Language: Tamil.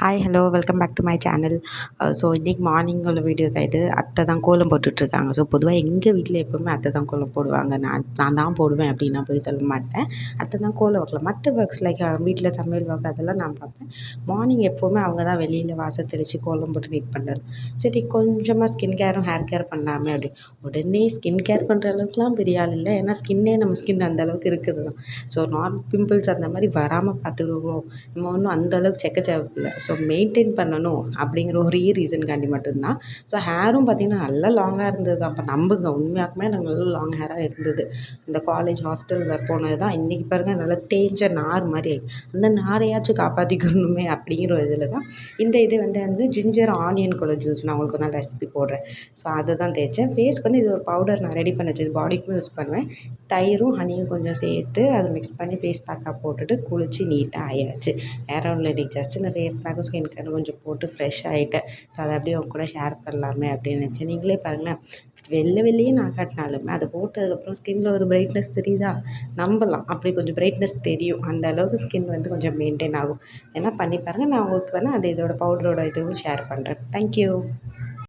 Hi hello welcome back to my channel. So இன்றைக்கி மார்னிங் உள்ள வீடியோ தான் இது. அத்தை தான் கோலம் போட்டுட்ருக்காங்க. ஸோ பொதுவாக எங்கள் வீட்டில் எப்போவுமே அத்தை தான் கோலம் போடுவாங்க. நான் தான் போடுவேன் அப்படின்னு நான் போய் சொல்ல மாட்டேன். அத்தை தான் கோலம் வைக்கலாம். மற்ற ஒர்க்ஸ் லைக் வீட்டில் சமையல் ஒர்க் அதெல்லாம் நான் பார்ப்பேன். மார்னிங் எப்போவுமே அவங்க தான் வெளியில் வாசல் தெளித்து கோலம் போட்டு நீட் பண்ணுறது. சரி கொஞ்சமாக ஸ்கின் கேரும் ஹேர் கேர் பண்ணலாமே அப்படி உடனே ஸ்கின் கேர் பண்ணுற அளவுக்குலாம் பெரிய ஆள் இல்லை. ஏன்னா ஸ்கின்னே நம்ம ஸ்கின் அந்தளவுக்கு இருக்குது தான். ஸோ நார்மல் பிம்பிள்ஸ் அந்த மாதிரி வராமல் பார்த்துக்குவோம். நம்ம ஒன்றும் அந்தளவுக்கு தேவையில்லை. ஸோ மெயின்டைன் பண்ணணும் அப்படிங்கிற ஒரே ரீசனுக்காண்டி மட்டும்தான். ஸோ ஹேரும் பார்த்திங்கன்னா நல்லா லாங்காக இருந்தது. அப்போ நம்புங்க உண்மையாக்குமே எனக்கு நல்லா லாங் ஹேராக இருந்தது. இந்த காலேஜ் ஹாஸ்டலில் போனது தான் இன்றைக்கி பாருங்கள் நல்லா தேஞ்ச நார் மாதிரி அந்த நாரையாச்சும் காப்பாற்றிக்கணுமே அப்படிங்கிற ஒரு இதில் தான் இது வந்து ஜிஞ்சர் ஆனியன் கொலை ஜூஸ் நான் உங்களுக்கு நான் ரெசிபி போடுறேன். ஸோ அதை தான் தேய்ச்சேன். ஃபேஸ்க்கு வந்து இது ஒரு பவுடர் நான் ரெடி பண்ணி வச்சது பாடிக்கும் யூஸ் பண்ணுவேன். தயிரும் ஹனியும் கொஞ்சம் சேர்த்து அதை மிக்ஸ் பண்ணி ஃபேஸ் பேக்காக போட்டுட்டு குளித்து நீட்டாக ஆயாச்சு. வேறு ஒன்றும் இல்லை, இன்றைக்கி ஜஸ்ட் இந்த ஃபேஸ் பேக்கும் ஸ்கின் கேரும் கொஞ்சம் போட்டு ஃப்ரெஷ் ஆகிட்டேன். ஸோ அதை அப்படியே அவங்க கூட ஷேர் பண்ணலாமே அப்படின்னு நினச்சேன். நீங்களே பாருங்களேன், வெளியே நான் காட்டினாலுமே அதை போட்டதுக்கப்புறம் ஸ்கின்னில் ஒரு பிரைட்னஸ் தெரியுதா? நம்பலாம், அப்படி கொஞ்சம் பிரைட்னஸ் தெரியும். அந்த அளவுக்கு ஸ்கின் வந்து கொஞ்சம் மெயின்டைன் ஆகும். ஏன்னா பண்ணி பாருங்கள். நான் உங்களுக்கு வேணால் இதோட பவுடரோட இதுவும் ஷேர் பண்ணுறேன். தேங்க்யூ.